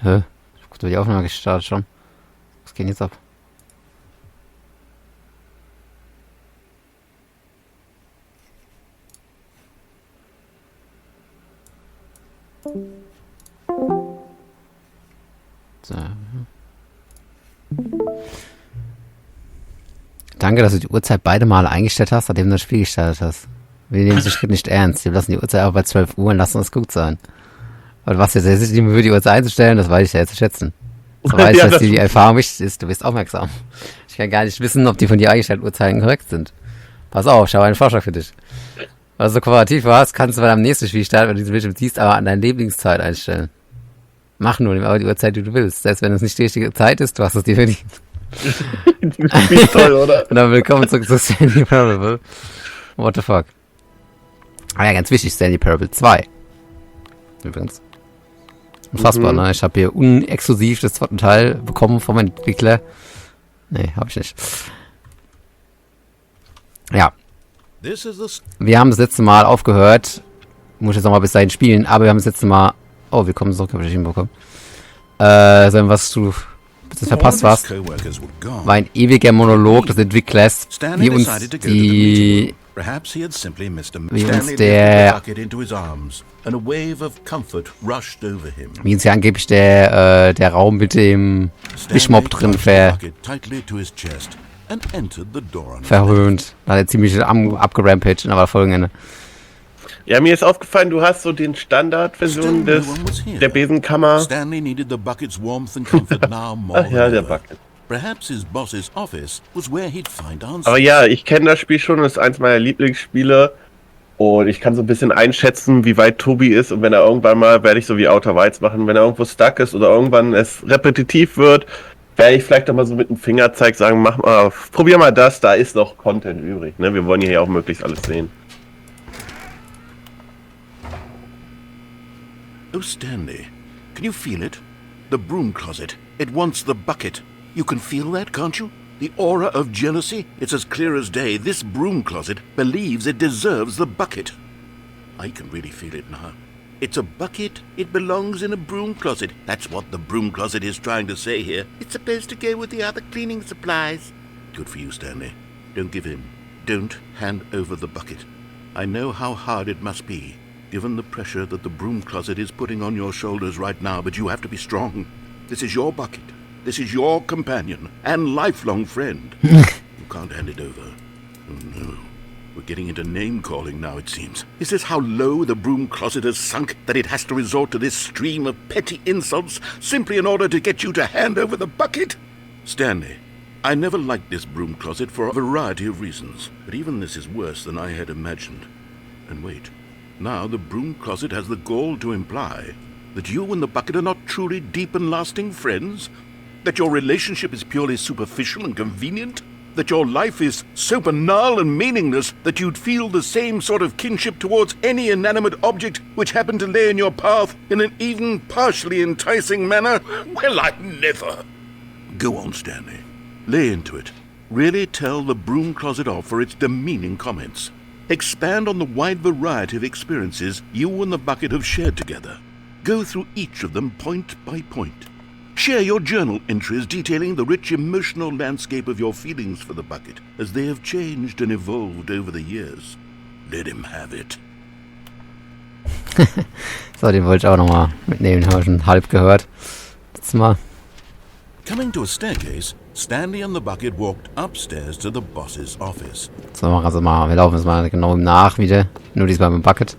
Hä? Ich hab kurz die Aufnahme gestartet schon. Was geht jetzt ab? So. Danke, dass du die Uhrzeit beide Male eingestellt hast, nachdem du das Spiel gestartet hast. Wir nehmen diesen Schritt nicht ernst. Wir lassen die Uhrzeit auch bei 12 Uhr und lassen uns gut sein. Und was jetzt ist, die Mühe, die Uhrzeit einzustellen, das weiß ich ja zu schätzen. So weiß ich, dass die Erfahrung wichtig ist. Du bist aufmerksam. Ich kann gar nicht wissen, ob die von dir eingestellten Uhrzeiten korrekt sind. Pass auf, ich habe einen Vorschlag für dich. Weil du so kooperativ warst, kannst du bei deinem nächsten Spiel starten, wenn du diesen Bildschirm siehst, aber an deine Lieblingszeit einstellen. Mach nur aber die Uhrzeit, die du willst. Selbst wenn es nicht die richtige Zeit ist, du hast es dir verdient. Das ist toll, oder? Und dann willkommen zurück zu Stanley Parable. What the fuck? Ah ja, ganz wichtig, Stanley Parable 2. Übrigens. Unfassbar, ne? Ich habe hier unexklusiv das zweite Teil bekommen vom Entwickler. Nee, habe ich nicht. Ja. Wir haben das letzte Mal aufgehört. Muss jetzt nochmal bis dahin spielen, aber wir haben das letzte Mal... Oh, willkommen zurück, habe ich hinbekommen. Was du das verpasst warst, war ein ewiger Monolog des Entwicklers, wie uns ja angeblich der Raum mit dem Bischmob drin verhöhnt. Da hat er ziemlich abgerampaged, aber Folgenende. Ja, mir ist aufgefallen, du hast so den Standardversion der Besenkammer. Ach ja, der Bucket. Aber ja, ich kenne das Spiel schon, das ist eins meiner Lieblingsspiele. Und ich kann so ein bisschen einschätzen, wie weit Tobi ist. Und wenn er irgendwann mal, werde ich so wie Outer Wilds machen, wenn er irgendwo stuck ist oder irgendwann es repetitiv wird, werde ich vielleicht doch mal so mit dem Fingerzeig sagen, mach mal, probier mal das, da ist noch Content übrig. Ne? Wir wollen hier ja auch möglichst alles sehen. Oh, Stanley, can you feel it? The broom closet. It wants the bucket. You can feel that, can't you? The aura of jealousy. It's as clear as day. This broom closet believes it deserves the bucket. I can really feel it now. It's a bucket. It belongs in a broom closet. That's what the broom closet is trying to say here. It's supposed to go with the other cleaning supplies. Good for you, Stanley. Don't give in. Don't hand over the bucket. I know how hard it must be, given the pressure that the broom closet is putting on your shoulders right now, but you have to be strong. This is your bucket. This is your companion and lifelong friend. You can't hand it over. Oh no. We're getting into name-calling now, it seems. Is this how low the broom closet has sunk, that it has to resort to this stream of petty insults simply in order to get you to hand over the bucket? Stanley, I never liked this broom closet for a variety of reasons, but even this is worse than I had imagined. And wait. Now the broom closet has the gall to imply that you and the bucket are not truly deep and lasting friends? That your relationship is purely superficial and convenient? That your life is so banal and meaningless that you'd feel the same sort of kinship towards any inanimate object which happened to lay in your path in an even partially enticing manner? Well, I never. Go on, Stanley. Lay into it. Really tell the broom closet off for its demeaning comments. Expand on the wide variety of experiences you and the bucket have shared together. Go through each of them point by point. Share your journal entries detailing the rich emotional landscape of your feelings for the bucket as they have changed and evolved over the years. Let him have it. So, den wollte ich auch nochmal mitnehmen, den habe ich schon halb gehört. Letztes Mal. Coming to a staircase, Stanley and the bucket walked upstairs to the boss's office. So, wir laufen jetzt mal genau nach wieder. Nur diesmal mit dem Bucket.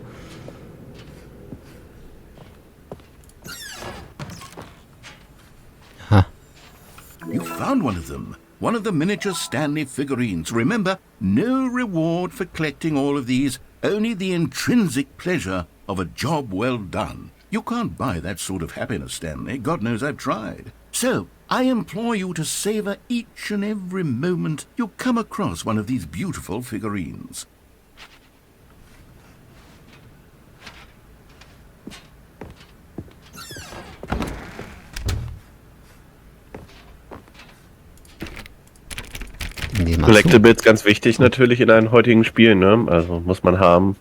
Ha. You found one of them. One of the miniature Stanley figurines. Remember, no reward for collecting all of these, only the intrinsic pleasure of a job well done. You can't buy that sort of happiness, Stanley. God knows I've tried. So, I implore you to savor each and every moment you come across one of these beautiful figurines. Collectibles ganz wichtig natürlich in einem heutigen Spiel, ne? Also muss man haben.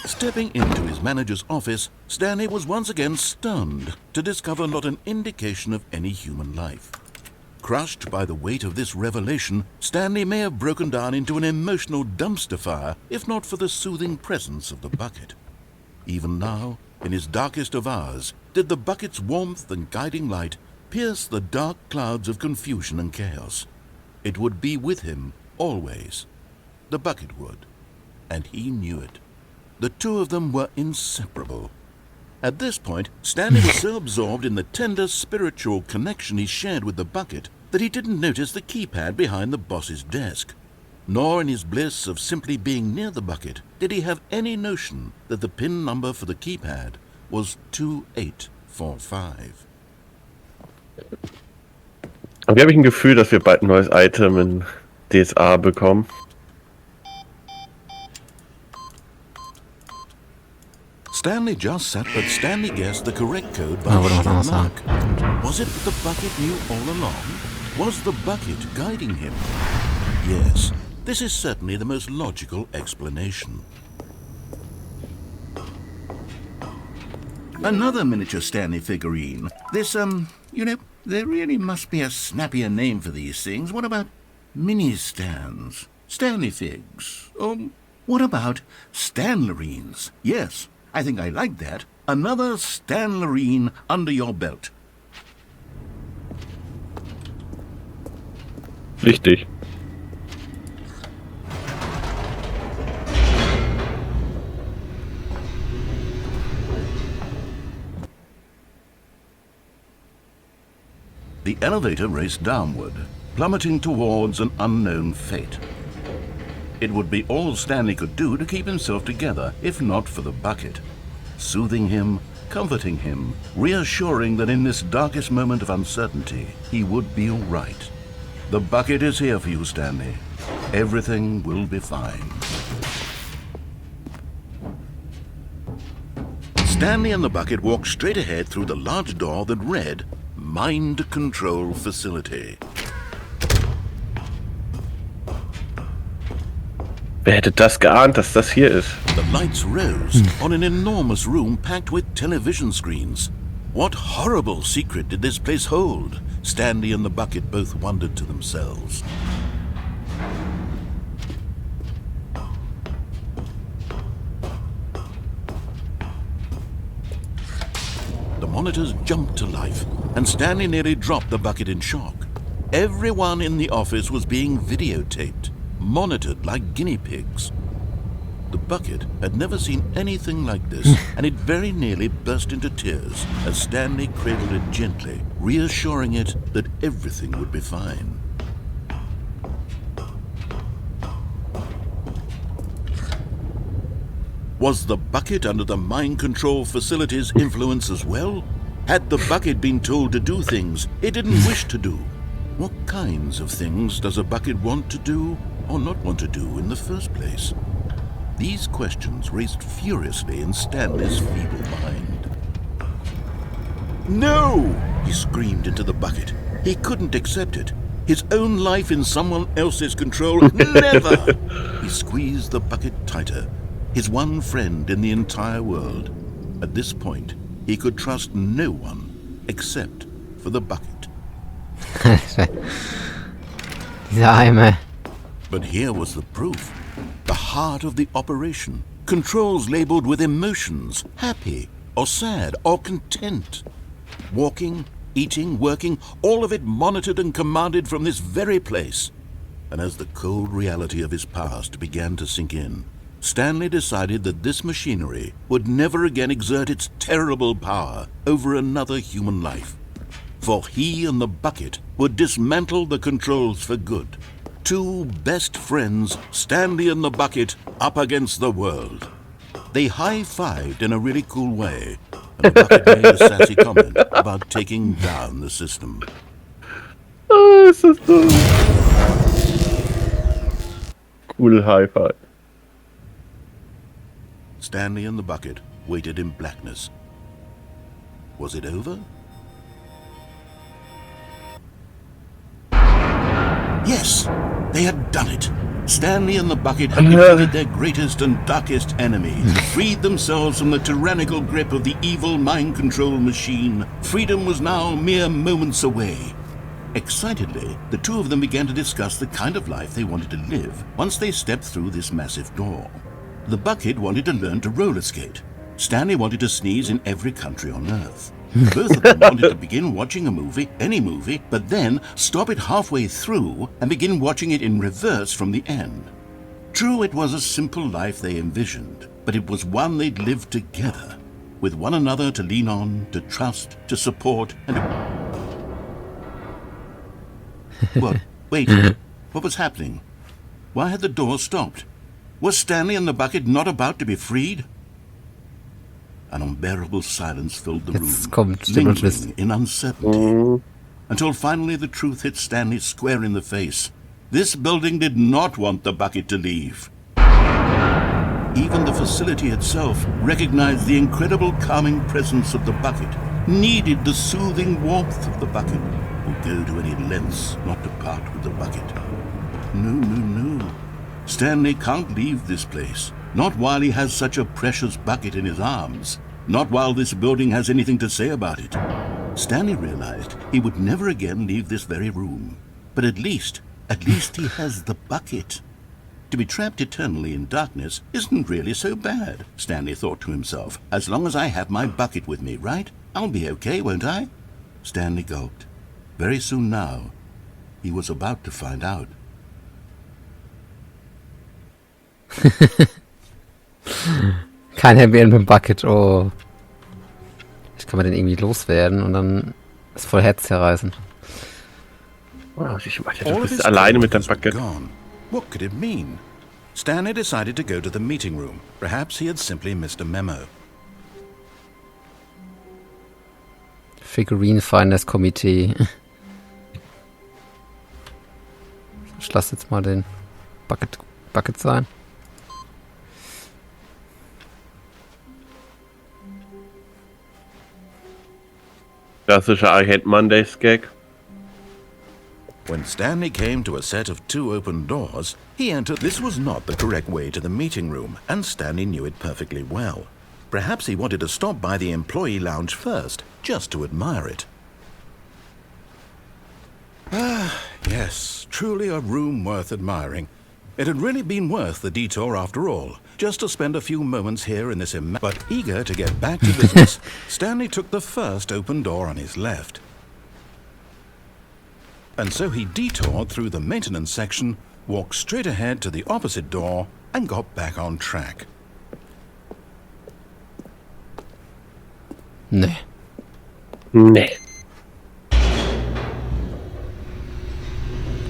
Stepping into his manager's office, Stanley was once again stunned to discover not an indication of any human life. Crushed by the weight of this revelation, Stanley may have broken down into an emotional dumpster fire if not for the soothing presence of the bucket. Even now, in his darkest of hours, did the bucket's warmth and guiding light pierce the dark clouds of confusion and chaos. It would be with him always. The bucket would, and he knew it. The two of them were inseparable. At this point, Stanley was so absorbed in the tender spiritual connection he shared with the bucket that he didn't notice the keypad behind the boss's desk. Nor in his bliss of simply being near the bucket did he have any notion that the PIN number for the keypad was 2845. Irgendwie habe ich ein Gefühl, dass wir bald ein neues Item in DSA bekommen. Stanley just sat, but Stanley guessed the correct code by sheer luck. Was it that the bucket knew all along? Was the bucket guiding him? Yes, this is certainly the most logical explanation. Another miniature Stanley figurine. This, there really must be a snappier name for these things. What about mini-stands? Stanley figs? What about Stanlerines? Yes, I think I like that. Another Stanlerine under your belt. Richtig. The elevator raced downward, plummeting towards an unknown fate. It would be all Stanley could do to keep himself together, if not for the bucket. Soothing him, comforting him, reassuring that in this darkest moment of uncertainty, he would be all right. The bucket is here for you, Stanley. Everything will be fine. Stanley and the bucket walked straight ahead through the large door that read, Mind Control Facility. Wer hätte das geahnt, dass das hier ist? The lights rose on an enormous room packed with television screens. What horrible secret did this place hold? Stanley and the bucket both wondered to themselves. The monitors jumped to life, and Stanley nearly dropped the bucket in shock. Everyone in the office was being videotaped, monitored like guinea pigs. The bucket had never seen anything like this, and it very nearly burst into tears as Stanley cradled it gently, reassuring it that everything would be fine. Was the bucket under the mind control facility's influence as well? Had the bucket been told to do things it didn't wish to do? What kinds of things does a bucket want to do or not want to do in the first place? These questions raced furiously in Stanley's feeble mind. No! He screamed into the bucket. He couldn't accept it. His own life in someone else's control? Never! He squeezed the bucket tighter. His one friend in the entire world. At this point, he could trust no one except for the bucket. Dieser Eimer. But here was the proof. The heart of the operation. Controls labeled with emotions, happy or sad or content. Walking, eating, working, all of it monitored and commanded from this very place. And as the cold reality of his past began to sink in, Stanley decided that this machinery would never again exert its terrible power over another human life. For he and the bucket would dismantle the controls for good. Two best friends, Stanley and the bucket, up against the world. They high-fived in a really cool way, and the bucket made a sassy comment about taking down the system. Oh, ist das so. Cool High Five. Stanley and the bucket waited in blackness. Was it over? Yes, they had done it. Stanley and the bucket had defeated their greatest and darkest enemy, freed themselves from the tyrannical grip of the evil mind control machine. Freedom was now mere moments away. Excitedly, the two of them began to discuss the kind of life they wanted to live once they stepped through this massive door. The bucket wanted to learn to roller skate. Stanley wanted to sneeze in every country on Earth. Both of them wanted to begin watching a movie, any movie, but then stop it halfway through and begin watching it in reverse from the end. True, it was a simple life they envisioned, but it was one they'd lived together, with one another to lean on, to trust, to support, and What? Wait, what was happening? Why had the door stopped? Was Stanley and the bucket not about to be freed? An unbearable silence filled the room, lingering in uncertainty, until finally the truth hit Stanley square in the face. This building did not want the bucket to leave. Even the facility itself recognized the incredible calming presence of the bucket, needed the soothing warmth of the bucket, would go to any lengths not to part with the bucket. No. Stanley can't leave this place. Not while he has such a precious bucket in his arms. Not while this building has anything to say about it. Stanley realized he would never again leave this very room. But at least he has the bucket. To be trapped eternally in darkness isn't really so bad, Stanley thought to himself. As long as I have my bucket with me, right? I'll be okay, won't I? Stanley gulped. Very soon now, he was about to find out. Kein Happy End mit dem Bucket, oh. Ich kann man den irgendwie loswerden und dann ist voll herzzerreißend. Ich dachte, du bist alleine mit deinem Bucket. What could it mean? Stanley decided to go to the meeting room. Perhaps he had simply missed a memo. Figurine Finders Komitee. Ich lasse jetzt mal den Bucket sein. Klassischer I Hate Mondays Gag. When Stanley came to a set of two open doors, he entered. This was not the correct way to the meeting room, and Stanley knew it perfectly well. Perhaps he wanted to stop by the employee lounge first, just to admire it. Ah, yes, truly a room worth admiring. It had really been worth the detour after all, just to spend a few moments here in this But eager to get back to business, Stanley took the first open door on his left. And so he detoured through the maintenance section, walked straight ahead to the opposite door, and got back on track. Nee.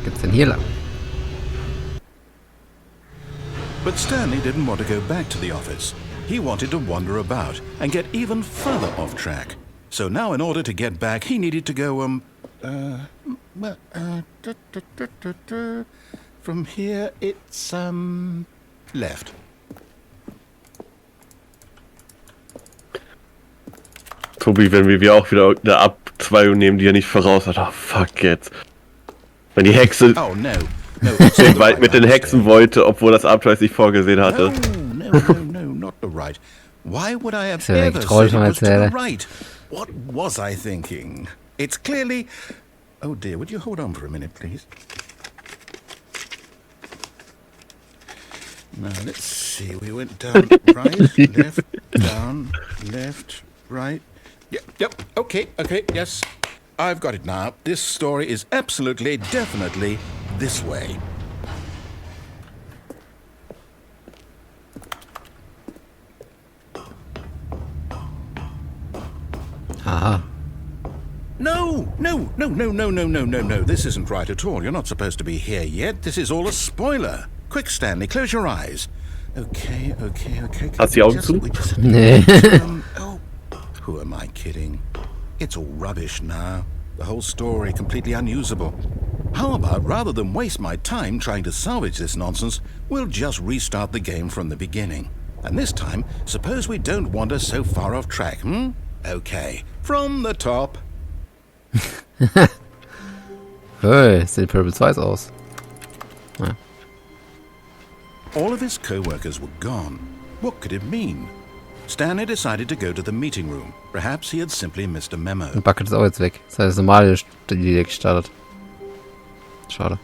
Geht's denn hier lang? But Stanley didn't want to go back to the office. He wanted to wander about and get even further off track. So now in order to get back, he needed to go, from here it's, left. Tobi, wenn wir auch wieder eine Abzweigung nehmen, die er nicht voraus hat. Oh, fuck jetzt. Wenn die Hexe den Wald mit den Hexen wollte, obwohl das Abenteuer es nicht vorgesehen hatte. No, not the right. Why would I have ever said it was to the right? What was I thinking? It's clearly... Oh dear, would you hold on for a minute, please? Now, let's see. We went down, right, left, down, left, right. Yep, okay, yes. I've got it now. This story is absolutely, definitely this way. Aha. No. This isn't right at all. You're not supposed to be here yet. This is all a spoiler. Quick, Stanley, close your eyes. Okay. Hast du die Augen zu? Nee. Who am I kidding? It's all rubbish now. The whole story completely unusable. How about, rather than waste my time trying to salvage this nonsense, we'll just restart the game from the beginning. And this time, suppose we don't wander so far off track, Okay, from the top. Hey, sieht Parable 2 aus. Ja. All of his co-workers were gone. What could it mean? Stanley decided to go to the meeting room. Perhaps he had simply missed a memo. Und Bucket ist auch jetzt weg. Das heißt, das normale Lied gestartet. Schade.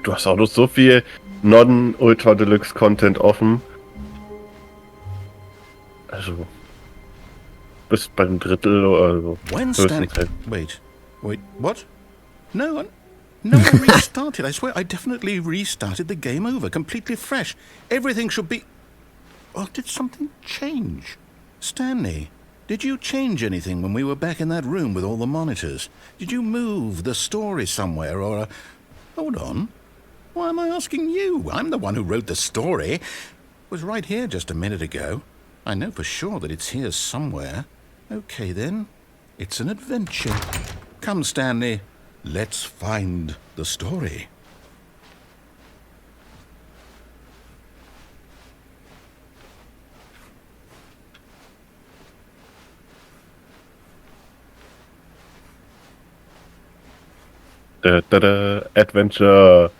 Du hast auch noch so viel Non-Ultra-Deluxe-Content offen. Also, bist beim Drittel oder so. When Stanley... Wait, what? No, I restarted. I swear, I definitely restarted the game over, completely fresh. Everything should be... Or did something change? Stanley, did you change anything when we were back in that room with all the monitors? Did you move the story somewhere or... Hold on. Why am I asking you? I'm the one who wrote the story. It was right here just a minute ago. I know for sure that it's here somewhere. Okay then, it's an adventure. Come, Stanley, let's find the story. Adventure.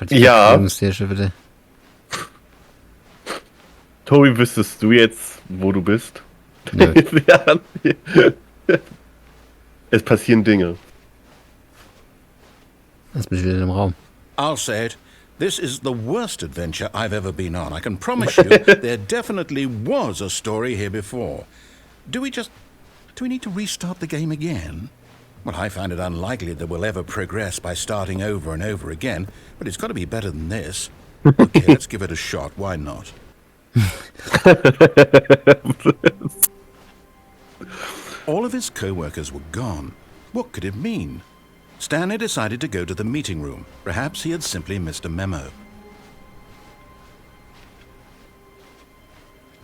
Ja. Bitte. Tobi, wüsstest du jetzt, wo du bist? Nö. Es passieren Dinge. Jetzt bin ich wieder im Raum. I'll say it. This is the worst adventure I've ever been on. I can promise you there definitely was a story here before. Do we need to restart the game again? Well, I find it unlikely that we'll ever progress by starting over and over again, but it's got to be better than this. Okay, let's give it a shot. Why not? All of his co-workers were gone. What could it mean? Stanley decided to go to the meeting room. Perhaps he had simply missed a memo.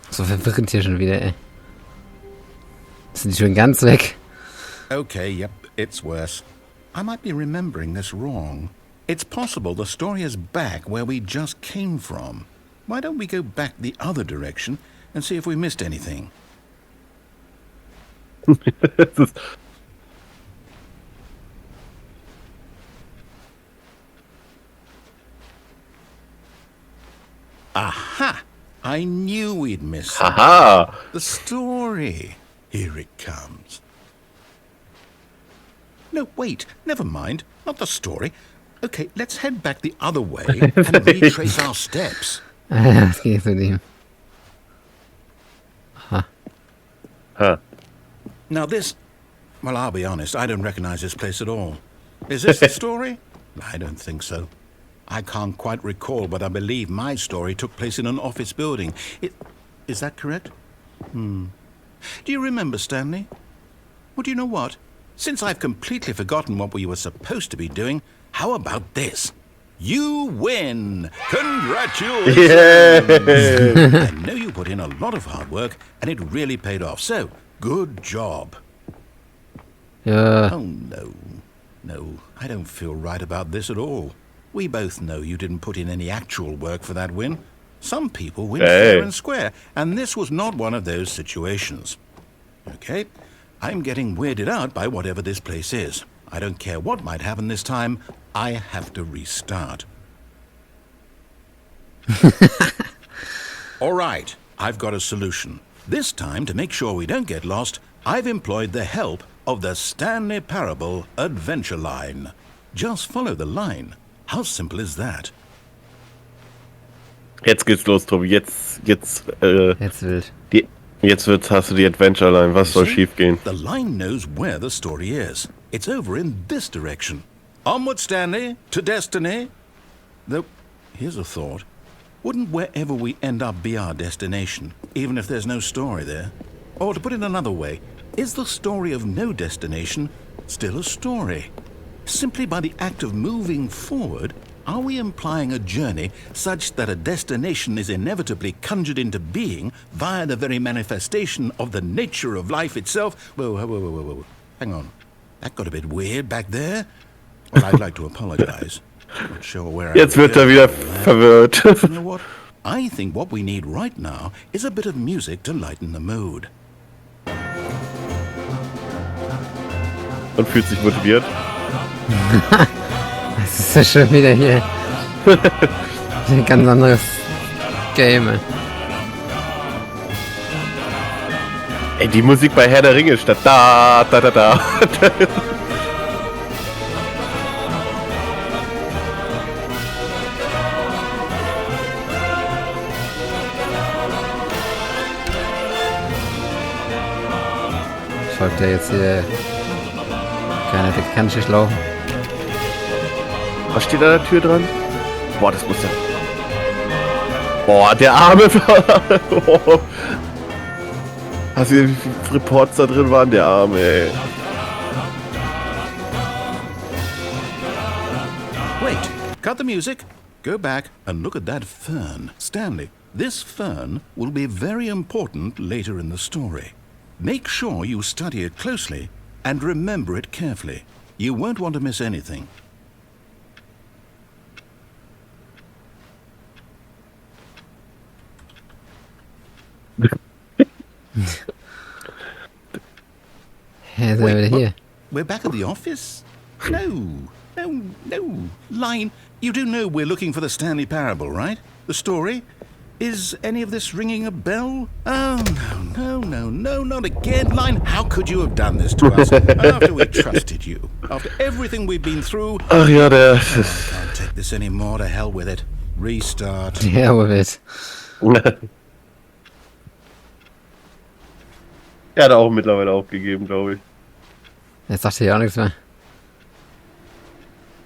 So verwirrend hier schon wieder, ey. Sind die schon ganz weg? Okay, yep, it's worse. I might be remembering this wrong. It's possible the story is back where we just came from. Why don't we go back the other direction and see if we missed anything? Aha! I knew we'd miss something. Haha! The story. Here it comes. No, wait, never mind. Not the story. Okay, let's head back the other way and retrace our steps. Was geht jetzt mit ihm? Huh. Now this... Well, I'll be honest, I don't recognize this place at all. Is this the story? I don't think so. I can't quite recall, but I believe my story took place in an office building. Is that correct? Do you remember, Stanley? Well, do you know what? Since I've completely forgotten what we were supposed to be doing, how about this? You win! Congratulations! Yeah. I know you put in a lot of hard work, and it really paid off, so good job. Ja. Oh, no, I don't feel right about this at all. We both know you didn't put in any actual work for that win. Some people win fair and square, and this was not one of those situations. Okay, I'm getting weirded out by whatever this place is. I don't care what might happen this time, I have to restart. All right, I've got a solution. This time, to make sure we don't get lost, I've employed the help of the Stanley Parable adventure line. Just follow the line. How simple is that? Jetzt geht's los, Tobi. Jetzt Wild. hast du die Adventure Line. Was soll schief gehen? The line knows where the story is. It's over in this direction. Onward, Stanley, to destiny. Though, here's a thought. Wouldn't wherever we end up be our destination, even if there's no story there? Or to put it another way, is the story of no destination still a story? Simply by the act of moving forward, are we implying a journey such that a destination is inevitably conjured into being via the very manifestation of the nature of life itself? Whoa. Hang on. That got a bit weird back there. Well, I'd like to apologize. Not sure where Jetzt wird er wieder verwirrt. You know what? I think what we need right now is a bit of music to lighten the mood. Und fühlt sich motiviert. Was ist das schon wieder hier? Ein ganz anderes Game. Ey, die Musik bei Herr der Ringe statt da, da, da, da. Folgt der jetzt hier? Keiner, der kann nicht laufen. Was steht an der Tür dran? Boah, das muss ja... Boah, der arme... Oh. Hast du gesehen, wie viele Reports da drin waren? Der arme, ey. Wait, cut the music. Go back and look at that fern. Stanley, this fern will be very important later in the story. Make sure you study it closely and remember it carefully. You won't want to miss anything. Ja, sind wir wieder hier. We're back at the office? No. Line, you do know we're looking for the Stanley Parable, right? The story? Is any of this ringing a bell? Oh, no, not again. Line, how could you have done this to us after we trusted you? After everything we've been through? Ach ja, der... I can't take this anymore. To hell with it. Restart. Ja, wo wird? Er hat auch mittlerweile aufgegeben, glaube ich. Jetzt sagt er ja auch nichts mehr.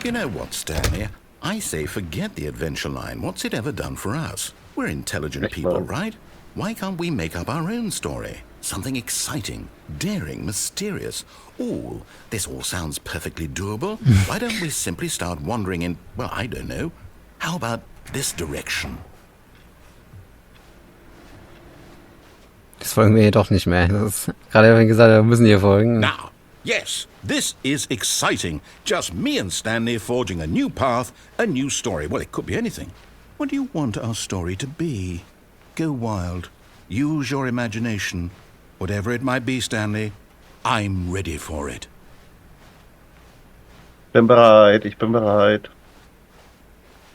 You know what, Stanley? I say forget the adventure line. What's it ever done for us? We're intelligent people, right? Why can't we make up our own story? Something exciting, daring, mysterious. Oh, this all sounds perfectly doable. Why don't we simply start wandering in, well, I don't know. How about this direction? Das folgen wir jedoch nicht mehr. Das ist, gerade habe ich gesagt, wir müssen hier folgen. Now, yes, this is exciting. Just me and Stanley forging a new path, a new story. Well, it could be anything. What do you want our story to be? Go wild. Use your imagination. Whatever it might be, Stanley, I'm ready for it. Ich bin bereit.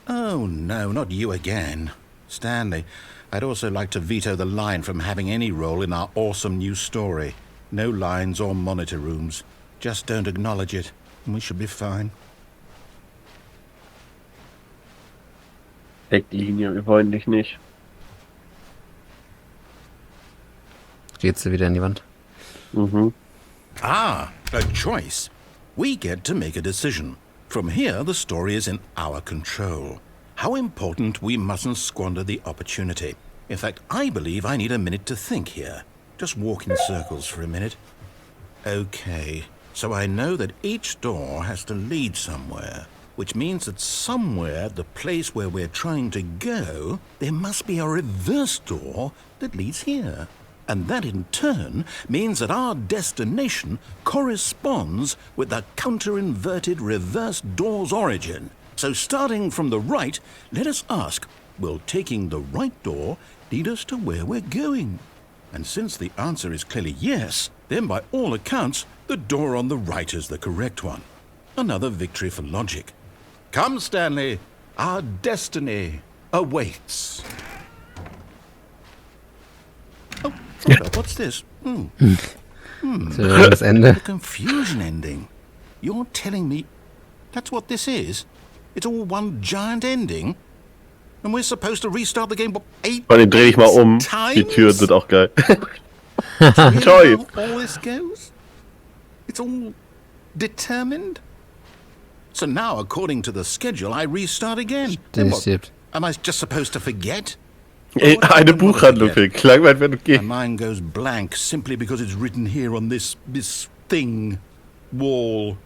Oh, no, not you again. Stanley, I'd also like to veto the line from having any role in our awesome new story. No lines or monitor rooms. Just don't acknowledge it, and we should be fine. Ecklinie, wir wollen dich nicht. Steht sie wieder in die Wand. Mhm. Ah, a choice. We get to make a decision. From here, the story is in our control. How important we mustn't squander the opportunity. In fact, I believe I need a minute to think here. Just walk in circles for a minute. Okay, so I know that each door has to lead somewhere, which means that somewhere at the place where we're trying to go, there must be a reverse door that leads here. And that in turn means that our destination corresponds with the counter-inverted reverse door's origin. So starting from the right, let us ask, will taking the right door lead us to where we're going? And since the answer is clearly yes, then by all accounts, the door on the right is the correct one. Another victory for logic. Come, Stanley, our destiny awaits. Oh, hold up, what's this? Das Ende. The confusion ending. You're telling me that's what this is? It's all one giant ending? And we're supposed to restart the game 8 Vor allem dreh ich mal um. times? Die Tür wird auch geil. Really Toll. how all this goes? It's all determined? So now, according to the schedule, I restart again. Then what? Stimmt. Am I just supposed to forget? Ey, eine Buchhandlung für Klangwald, wenn du gehst. My mind goes blank simply because it's written here on this thing, wall.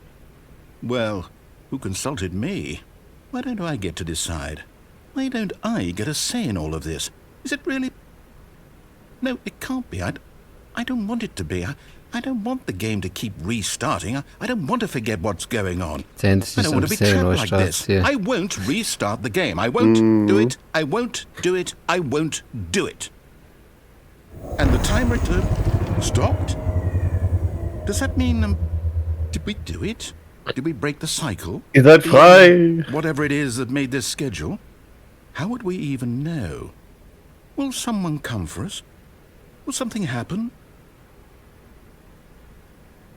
Well, who consulted me? Why don't I get to decide? Why don't I get a say in all of this? Is it really? No, it can't be. I don't want it to be. I don't want the game to keep restarting. I don't want to forget what's going on. I don't want to be trapped like this. I won't restart the game. I won't do it. I won't do it. I won't do it. And the timer stopped? Does that mean, did we do it? Did we break the cycle? Ihr seid frei. Whatever it is that made this schedule? How would we even know? Will someone come for us? Will something happen?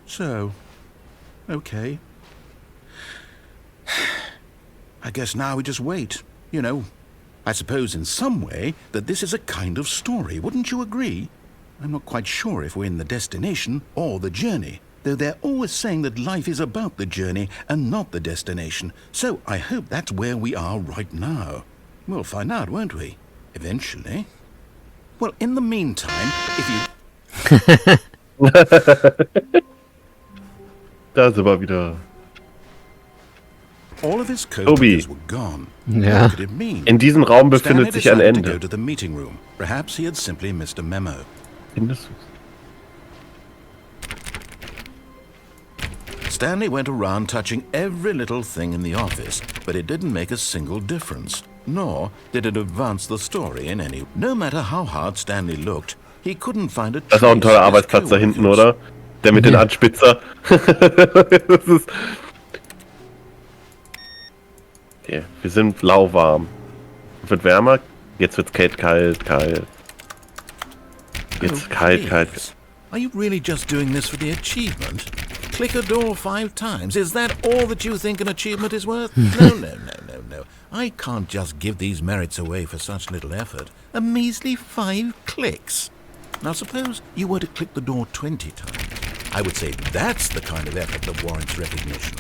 So, okay. I guess now we just wait. You know, I suppose in some way that this is a kind of story, wouldn't you agree? I'm not quite sure if we're in the destination or the journey, though they're always saying that life is about the journey and not the destination. So I hope that's where we are right now. We'll find out, won't we? Eventually. Well, in the meantime, if you... Da ist aber wieder. All of his Tobi. co-workers were gone. Ja. What could it mean? In diesem Raum befindet Stanley sich ein decided to go Ende. to the meeting room. Perhaps he had simply missed a memo. Findest du's? Stanley went around touching every little thing in the office, but it didn't make a single difference, nor did it advance the story in any. No matter how hard Stanley looked, he couldn't find a Das ist auch ein trace toller of his Arbeitsplatz da hinten, coworkers. oder? Der mit den Anspitzer. Das ist... Okay, wir sind lauwarm. Wird wärmer. Jetzt wird's kalt. Jetzt kalt. Please. Are you really just doing this for the achievement? Click a door 5 times. Is that all that you think an achievement is worth? No. I can't just give these merits away for such little effort. A measly 5 clicks. Now suppose you were to click the door 20 times. I would say that's the kind of effort that warrants recognition.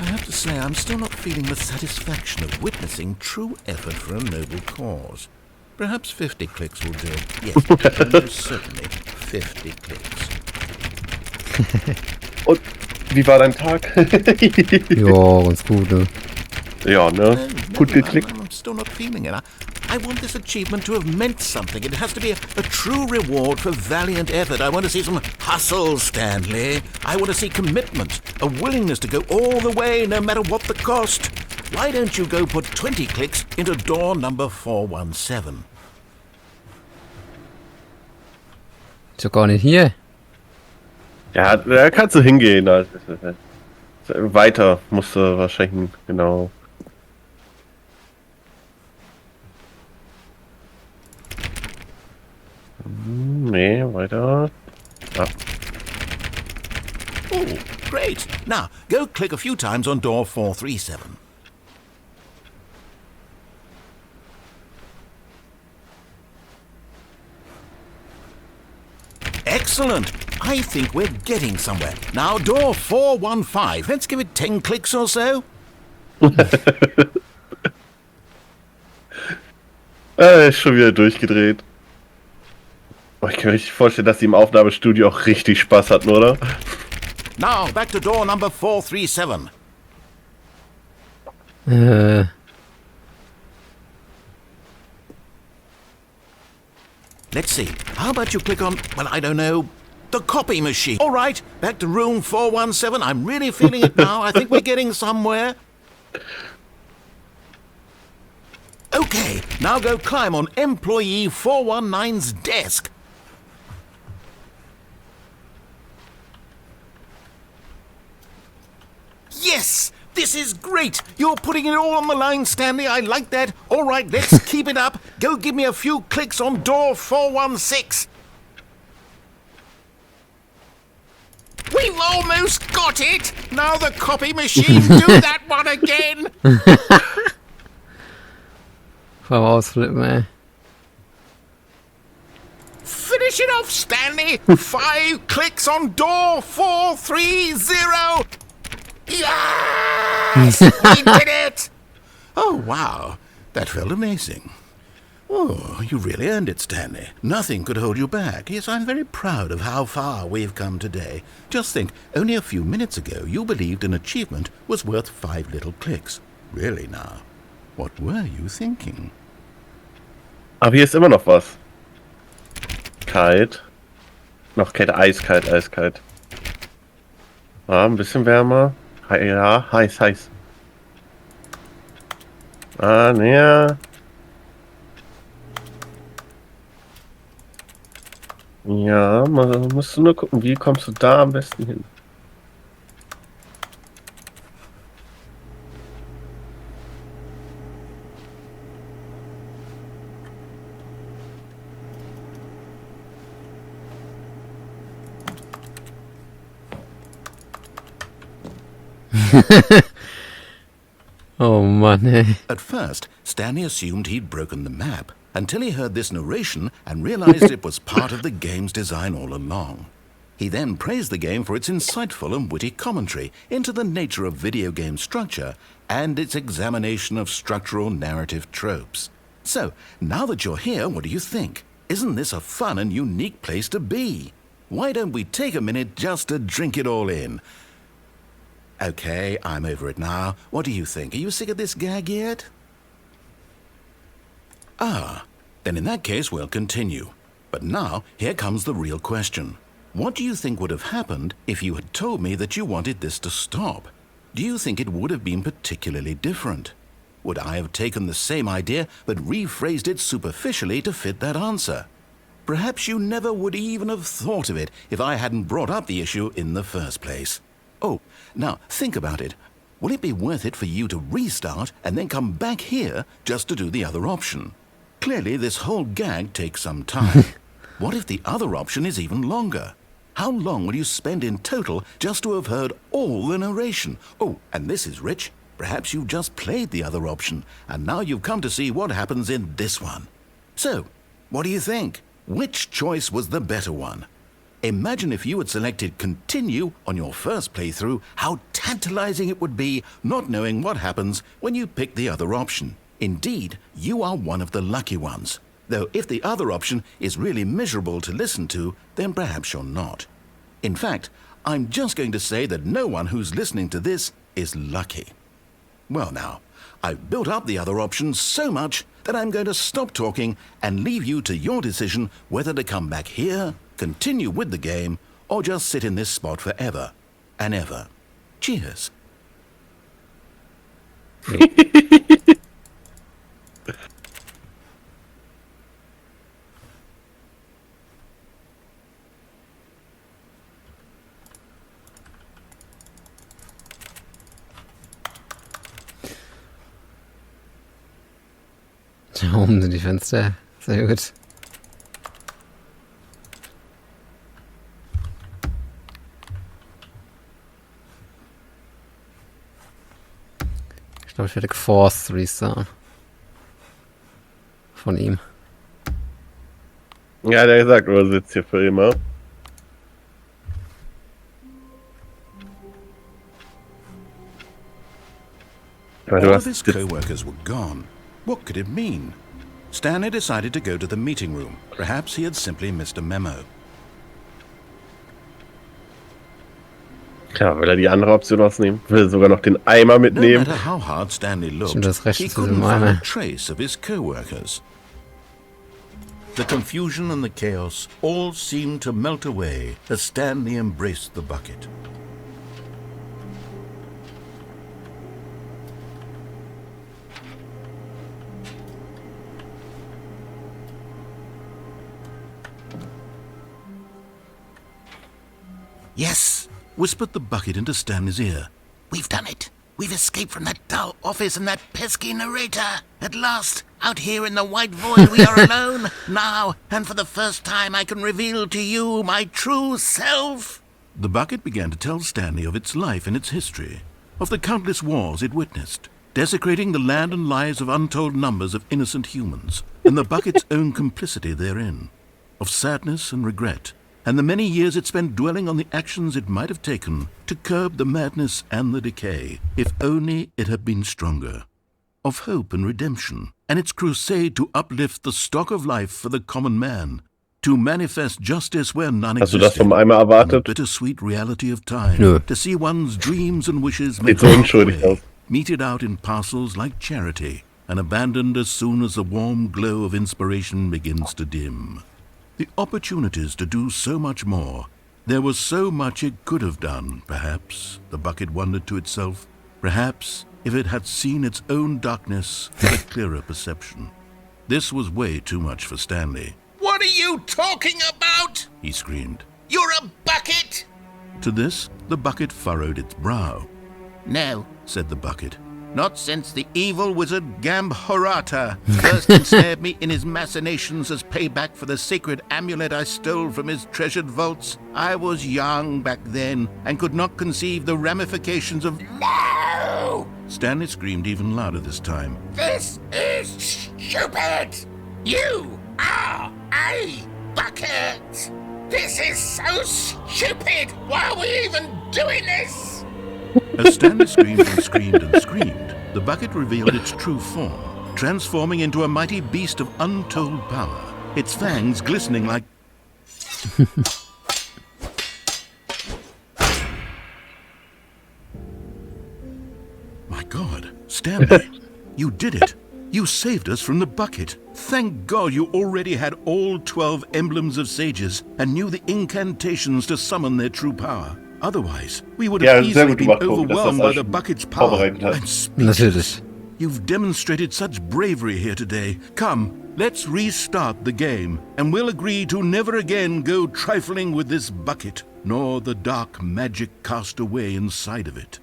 I have to say I'm still not feeling the satisfaction of witnessing true effort for a noble cause. Perhaps 50 clicks will do. Yes, almost certainly 50 clicks. Und wie war dein Tag? Ja, ganz gut, ne? Ja, ne? Gut geklickt. I'm still not feeling it. I want this achievement to have meant something. It has to be a true reward for valiant effort. I want to see some hustle, Stanley. I want to see commitment, a willingness to go all the way, no matter what the cost. Why don't you go put 20 clicks into door number 417? Ist doch gar nicht hier. Ja, da kannst du hingehen. Weiter musst du wahrscheinlich, genau. Nee, weiter. Ah. Oh, great. Now, go click a few times on door 437. Excellent. I think we're getting somewhere. Now, door 415. Let's give it 10 clicks or so. Ist schon wieder durchgedreht. Oh, ich kann mir richtig vorstellen, dass sie im Aufnahmestudio auch richtig Spaß hatten, oder? Now, back to door number 437. Let's see. How about you click on, well, I don't know, the copy machine. All right, back to room 417. I'm really feeling it now. I think we're getting somewhere. Okay, now go climb on employee 419's desk. Yes! This is great! You're putting it all on the line, Stanley. I like that. All right, let's keep it up. Go give me a few clicks on door 416. We've almost got it! Now the copy machine, do that one again! Voll ausflippen, ey. Finish it off, Stanley! 5 clicks on door 430! Yes! We did it! Oh, wow. That felt amazing. Oh, you really earned it, Stanley. Nothing could hold you back. Yes, I'm very proud of how far we've come today. Just think, only a few minutes ago you believed an achievement was worth 5 little clicks. Really now, what were you thinking? Aber hier ist immer noch was. Kalt. Noch kalt, eiskalt. Ah, ein bisschen wärmer. Ja, heiß. Ah, näher. Ja, musst du nur gucken, wie kommst du da am besten hin? Oh Mann, ey. At first, Stanley assumed he'd broken the map until he heard this narration and realized it was part of the game's design all along. He then praised the game for its insightful and witty commentary into the nature of video game structure and its examination of structural narrative tropes. So, now that you're here, what do you think? Isn't this a fun and unique place to be? Why don't we take a minute just to drink it all in? Okay, I'm over it now. What do you think? Are you sick of this gag yet? Ah, then in that case we'll continue. But now, here comes the real question. What do you think would have happened if you had told me that you wanted this to stop? Do you think it would have been particularly different? Would I have taken the same idea but rephrased it superficially to fit that answer? Perhaps you never would even have thought of it if I hadn't brought up the issue in the first place. Oh, now think about it. Will it be worth it for you to restart and then come back here just to do the other option? Clearly, this whole gag takes some time. What if the other option is even longer? How long will you spend in total just to have heard all the narration? Oh, and this is rich. Perhaps you've just played the other option, and now you've come to see what happens in this one. So, what do you think? Which choice was the better one? Imagine if you had selected continue on your first playthrough, how tantalizing it would be not knowing what happens when you pick the other option. Indeed, you are one of the lucky ones. Though if the other option is really miserable to listen to, then perhaps you're not. In fact, I'm just going to say that no one who's listening to this is lucky. Well now, I've built up the other options so much that I'm going to stop talking and leave you to your decision whether to come back here, continue with the game, or just sit in this spot forever and ever. Cheers. Da oben sind die Fenster. Sehr gut. Ich glaube, ich werde geforced restarten. Von ihm. Ja, hat er gesagt, oder sitzt hier für immer. All of his co-workers were gone. What could it mean? Stanley decided to go to the meeting room. Perhaps he had simply missed a memo. Ja, will er die andere Option ausnehmen? Will er sogar noch den Eimer No mitnehmen? matter how hard Stanley looked, Stimmt, das Recht he zu couldn't dem find a Eimer. trace of his co-workers. The confusion and the chaos all seemed to melt away as Stanley embraced the bucket. Yes, whispered the bucket into Stanley's ear. We've done it. We've escaped from that dull office and that pesky narrator. At last, out here in the white void, we are alone. Now, and for the first time, I can reveal to you my true self. The bucket began to tell Stanley of its life and its history, of the countless wars it witnessed, desecrating the land and lives of untold numbers of innocent humans, and the bucket's own complicity therein, of sadness and regret, and the many years it spent dwelling on the actions it might have taken to curb the madness and the decay, if only it had been stronger, of hope and redemption, and its crusade to uplift the stock of life for the common man, to manifest justice where none Hast du das existed, vom Eimer and the erwartet? bittersweet reality of time, Nö. to see one's dreams and wishes Sieht made so unschuldig halfway, aus. meted out in parcels like charity, and abandoned as soon as the warm glow of inspiration begins to dim. The opportunities to do so much more. There was so much it could have done, perhaps, the bucket wondered to itself. Perhaps, if it had seen its own darkness with a clearer perception. This was way too much for Stanley. What are you talking about? He screamed. You're a bucket! To this, the bucket furrowed its brow. No. Said the bucket. Not since the evil wizard Gambhorata first ensnared me in his machinations as payback for the sacred amulet I stole from his treasured vaults. I was young back then and could not conceive the ramifications of... No! Stanley screamed even louder this time. This is stupid! You are a bucket! This is so stupid! Why are we even doing this? As Stanley screamed and screamed and screamed, the bucket revealed its true form, transforming into a mighty beast of untold power, its fangs glistening like... My God, Stanley, you did it. You saved us from the bucket. Thank God you already had all 12 emblems of sages and knew the incantations to summon their true power. Otherwise, we would have easily been overwhelmed by the bucket's power and speechless. You've demonstrated such bravery here today. Come, let's restart the game, and we'll agree to never again go trifling with this bucket, nor the dark magic cast away inside of it.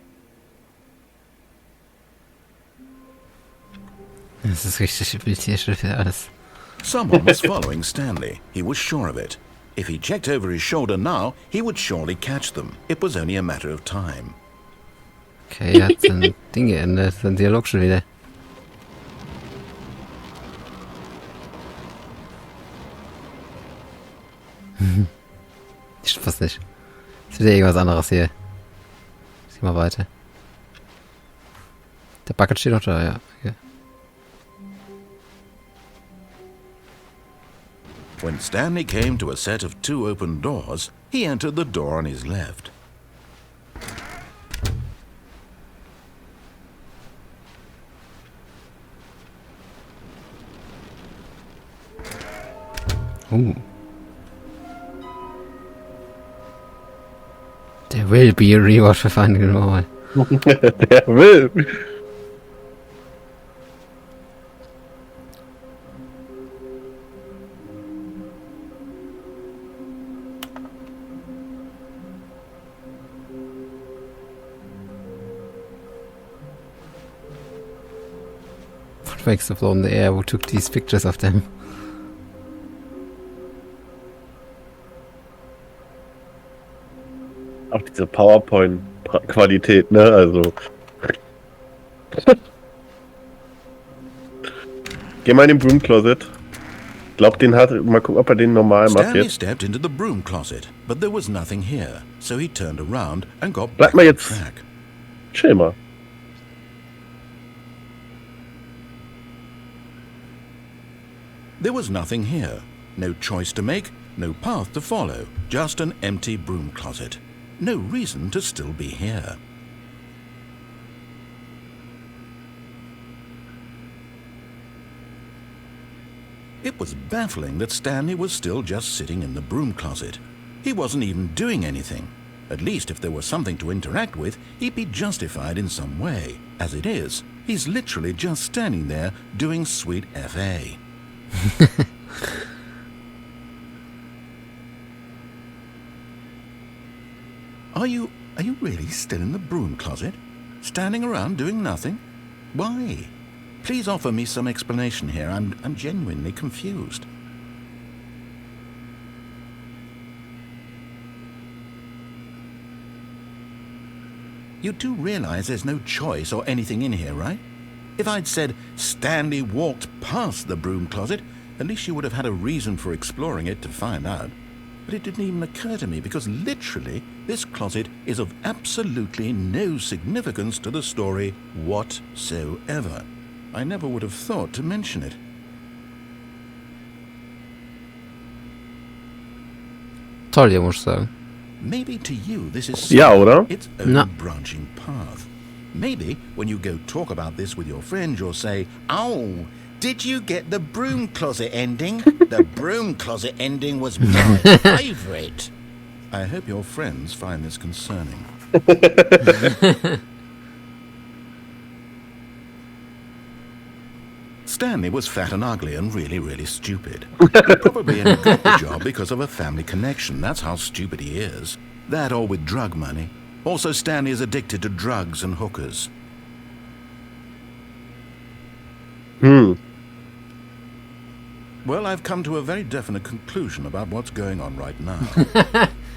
Das ist richtig Bildtierschrift für alles. Someone was following Stanley. He was sure of it. If he checked over his shoulder now, he would surely catch them. It was only a matter of time. Okay, er hat sein Ding geändert, sein Dialog schon wieder. Ich weiß nicht. Ist wieder irgendwas anderes hier. Sieh mal weiter. Der Bucket steht noch da, ja. Okay. When Stanley came to a set of 2 open doors, he entered the door on his left. There will be a reward for finding them all. Der will. What makes the floor in the air? Who took these pictures of them? Auch diese PowerPoint-Qualität, ne? Also. Geh mal in den Broom Closet. Glaub, den hat. Mal gucken, ob er den normal macht Stanley jetzt. stepped into the broom closet, but there was nothing here, so he turned around and got Bleib back mal on jetzt. track. Chill mal. There was nothing here. No choice to make, no path to follow, just an empty broom closet. No reason to still be here. It was baffling that Stanley was still just sitting in the broom closet. He wasn't even doing anything. At least if there was something to interact with, he'd be justified in some way. As it is, he's literally just standing there doing sweet FA. Are you really still in the broom closet? Standing around doing nothing? Why? Please offer me some explanation here. I'm genuinely confused. You do realize there's no choice or anything in here, right? If I'd said Stanley walked past the broom closet, at least you would have had a reason for exploring it to find out. But it didn't even occur to me because literally this closet is of absolutely no significance to the story whatsoever. I never would have thought to mention it. Toll, ja, muss ich sagen. Maybe to you this is Ja, oder? its own No. branching path. Maybe when you go talk about this with your friends, you'll say, "Oh, did you get the broom closet ending? The broom closet ending was my favorite." I hope your friends find this concerning. Stanley was fat and ugly and really, really stupid. He probably only got the job because of a family connection. That's how stupid he is. That or with drug money. Also, Stanley is addicted to drugs and hookers. Well, I've come to a very definite conclusion about what's going on right now.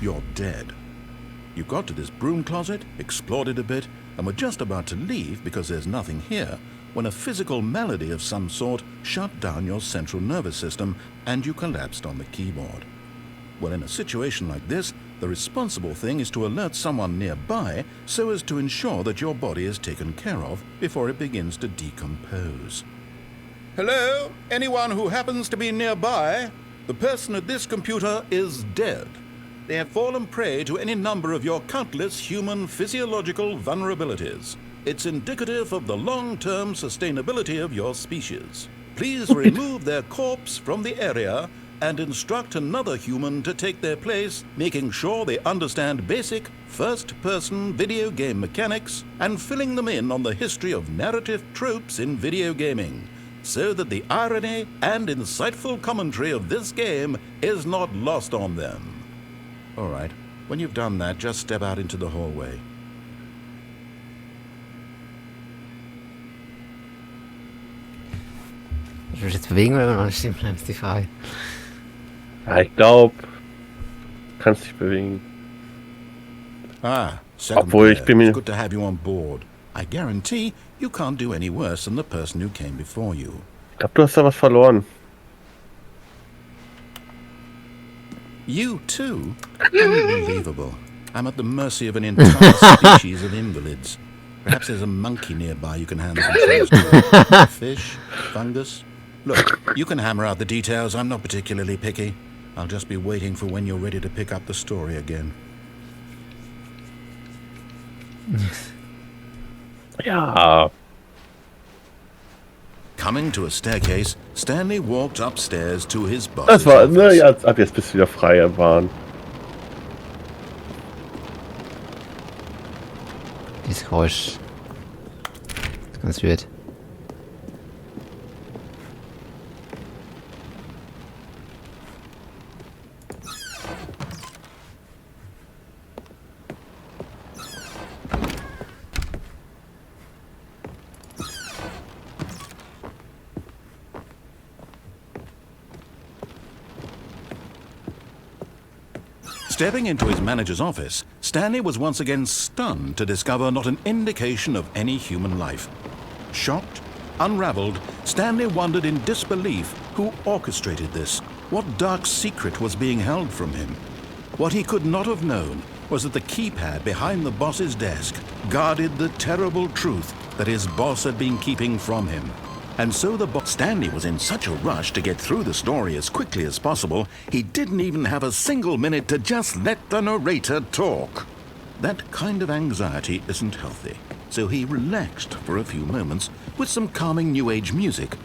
You're dead. You got to this broom closet, explored it a bit, and were just about to leave because there's nothing here, when a physical malady of some sort shut down your central nervous system and you collapsed on the keyboard. Well, in a situation like this, the responsible thing is to alert someone nearby so as to ensure that your body is taken care of before it begins to decompose. Hello? Anyone who happens to be nearby? The person at this computer is dead. They have fallen prey to any number of your countless human physiological vulnerabilities. It's indicative of the long-term sustainability of your species. Please remove their corpse from the area and instruct another human to take their place, making sure they understand basic first-person video game mechanics and filling them in on the history of narrative tropes in video gaming, so that the irony and insightful commentary of this game is not lost on them. All right, when you've done that, just step out into the hallway. Ich will mich jetzt bewegen oder noch nicht stehen bleiben, ist die Frage. Ja, ich glaube, kannst dich bewegen. Ah, second Obwohl, ich player. bin mir- It's good to have you on board. I guarantee you can't do any worse than the person who came before you. Ich glaube, du hast da was verloren. You too? Unbelievable. I'm at the mercy of an entire species of invalids. Perhaps there's a monkey nearby you can hand some things to. Fish? Fungus? Look, you can hammer out the details. I'm not particularly picky. I'll just be waiting for when you're ready to pick up the story again. Ja. Coming to a staircase, Stanley walked upstairs to his boss's Das war, ne, office. ja, ab jetzt bist du wieder frei im Bahn. Dieses Geräusch. Ganz weird. Stepping into his manager's office, Stanley was once again stunned to discover not an indication of any human life. Shocked, unraveled, Stanley wondered in disbelief who orchestrated this, what dark secret was being held from him. What he could not have known was that the keypad behind the boss's desk guarded the terrible truth that his boss had been keeping from him. And so Stanley was in such a rush to get through the story as quickly as possible, he didn't even have a single minute to just let the narrator talk. That kind of anxiety isn't healthy, so he relaxed for a few moments with some calming New Age music.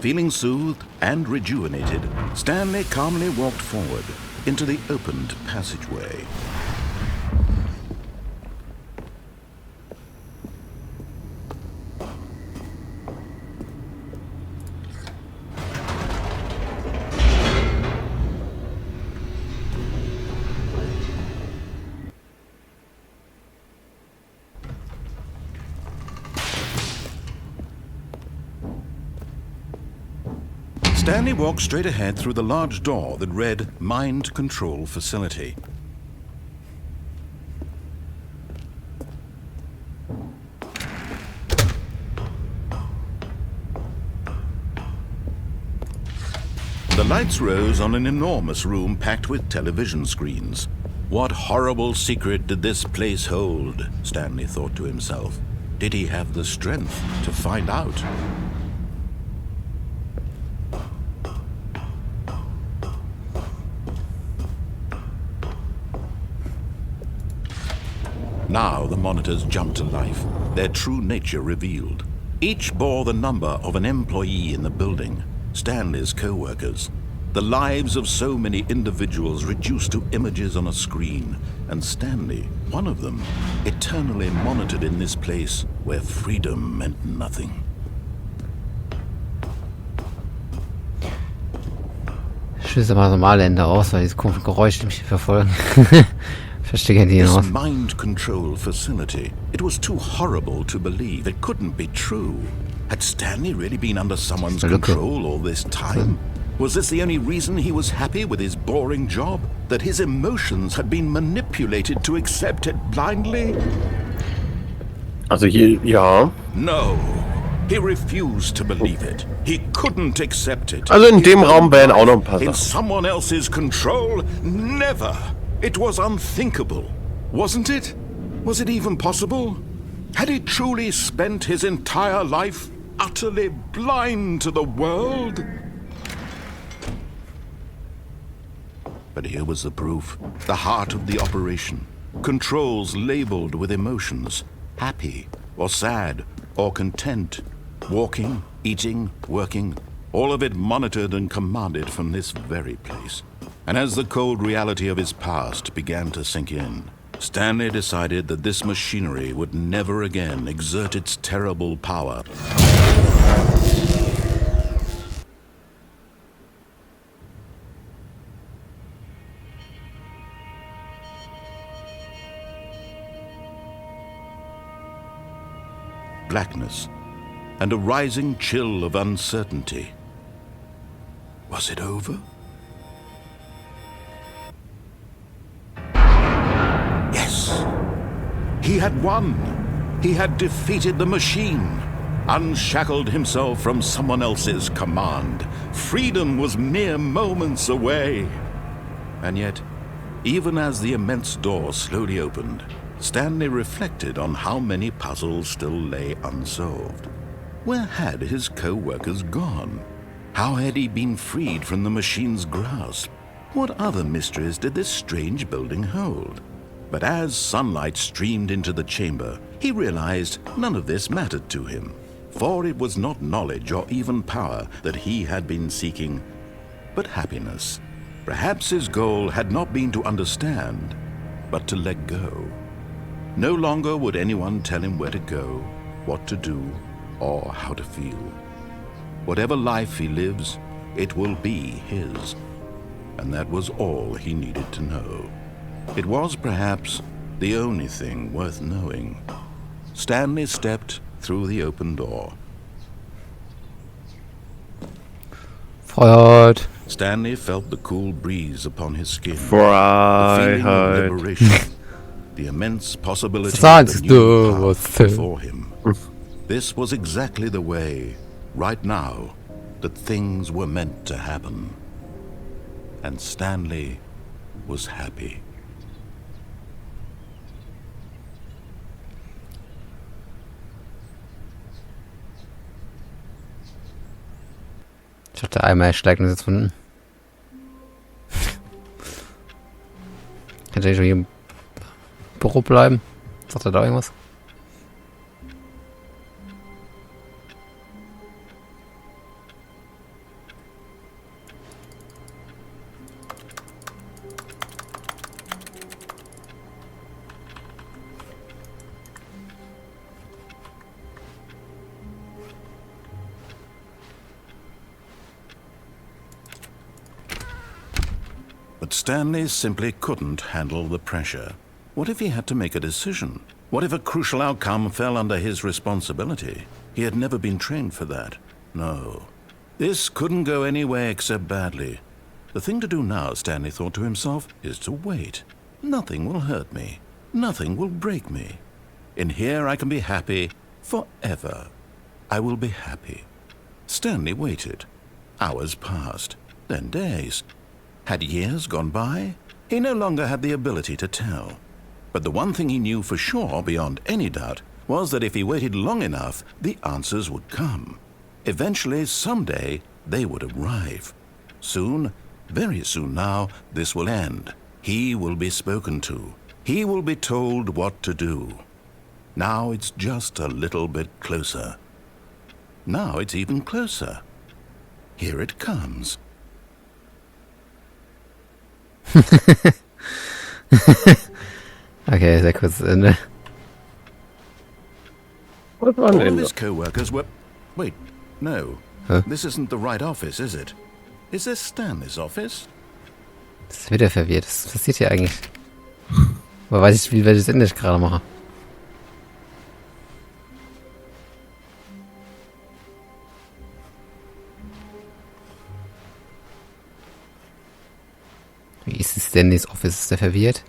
Feeling soothed and rejuvenated, Stanley calmly walked forward into the opened passageway. Stanley walked straight ahead through the large door that read Mind Control Facility. The lights rose on an enormous room packed with television screens. What horrible secret did this place hold? Stanley thought to himself. Did he have the strength to find out? Now the monitors jumped to life, their true nature revealed. Each bore the number of an employee in the building, Stanley's co-workers. The lives of so many individuals reduced to images on a screen, and Stanley, one of them, eternally monitored in this place where freedom meant nothing. Schließe mal normale Ende aus, weil diese komischen Geräusche mich verfolgen. Verstehe die This hinaus. mind control facility. It was too horrible to believe. It couldn't be true. Had Stanley really been under someone's control all this time? Was this the only reason he was happy with his boring job? That his emotions had been manipulated to accept it blindly? Also hier, ja. No. He refused to believe it. He couldn't accept it. Also in dem Raum wären auch noch ein paar In Sachen. someone else's control? Never. It was unthinkable. Wasn't it? Was it even possible? Had he truly spent his entire life utterly blind to the world? But here was the proof. The heart of the operation. Controls labeled with emotions. Happy, or sad, or content. Walking, eating, working. All of it monitored and commanded from this very place. And as the cold reality of his past began to sink in, Stanley decided that this machinery would never again exert its terrible power. Blackness, and a rising chill of uncertainty. Was it over? Yes! He had won! He had defeated the machine, unshackled himself from someone else's command. Freedom was mere moments away. And yet, even as the immense door slowly opened, Stanley reflected on how many puzzles still lay unsolved. Where had his co-workers gone? How had he been freed from the machine's grasp? What other mysteries did this strange building hold? But as sunlight streamed into the chamber, he realized none of this mattered to him, for it was not knowledge or even power that he had been seeking, but happiness. Perhaps his goal had not been to understand, but to let go. No longer would anyone tell him where to go, what to do, or how to feel. Whatever life he lives, it will be his. And that was all he needed to know. It was perhaps the only thing worth knowing. Stanley stepped through the open door. Freiheit. Stanley felt the cool breeze upon his skin. The feeling of Freiheit. liberation. The immense possibility Sagst of the du, new was path denn? before him. This was exactly the way, right now, that things were meant to happen. And Stanley was happy. Ich dachte, der Eimer steigt uns jetzt von unten. Könnte ich schon hier im Büro bleiben? Sagt er da irgendwas? But Stanley simply couldn't handle the pressure. What if he had to make a decision? What if a crucial outcome fell under his responsibility? He had never been trained for that. No. This couldn't go any way except badly. The thing to do now, Stanley thought to himself, is to wait. Nothing will hurt me. Nothing will break me. In here I can be happy forever. I will be happy. Stanley waited. Hours passed, then days. Had years gone by? He no longer had the ability to tell. But the one thing he knew for sure, beyond any doubt, was that if he waited long enough, the answers would come. Eventually, someday, they would arrive. Soon, very soon now, this will end. He will be spoken to. He will be told what to do. Now it's just a little bit closer. Now it's even closer. Here it comes. Okay, sehr kurzes Ende. Was war All denn of da? his co-workers were... Wait, no. Huh? This isn't the right office, is it? Is this Stanley's office? Das wird er verwirrt. Was passiert hier eigentlich? Aber weiß ich, wie welches Ende ich gerade mache. Wie ist es Stanley's Office? Ist der verwirrt?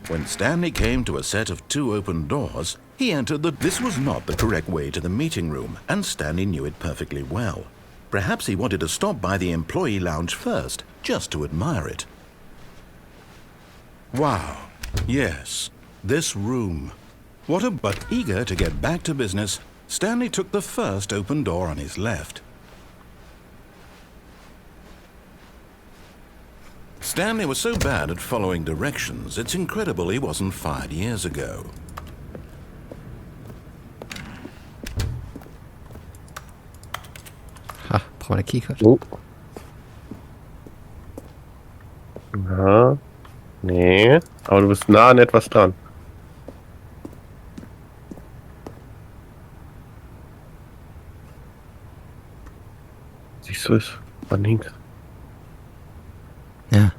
When Stanley came to a set of 2 open doors, he entered the... This was not the correct way to the meeting room, and Stanley knew it perfectly well. Perhaps he wanted to stop by the employee lounge first, just to admire it. Wow. Yes, this room. But eager to get back to business, Stanley took the first open door on his left. Stanley was so bad at following directions, it's incredible he wasn't fired years ago. Ha, brauchen wir eine Keycard. Oh. Ja. Nee. Aber du bist nah an etwas dran. Siehst du es? Wann links? Ja.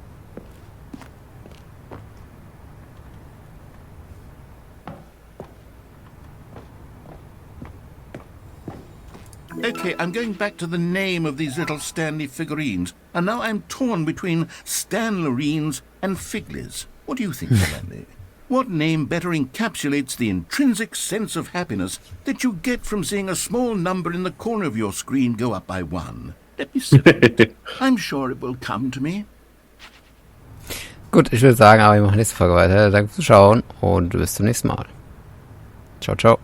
Okay, I'm going back to the name of these little Stanley figurines, and now I'm torn between Stanlerines and Figlies. What do you think, Stanley? What name better encapsulates the intrinsic sense of happiness that you get from seeing a small number in the corner of your screen go up by 1? Let me see. I'm sure it will come to me. Gut, ich würde sagen, aber wir machen nächste Folge weiter. Danke fürs Schauen und bis zum nächsten Mal. Ciao, ciao.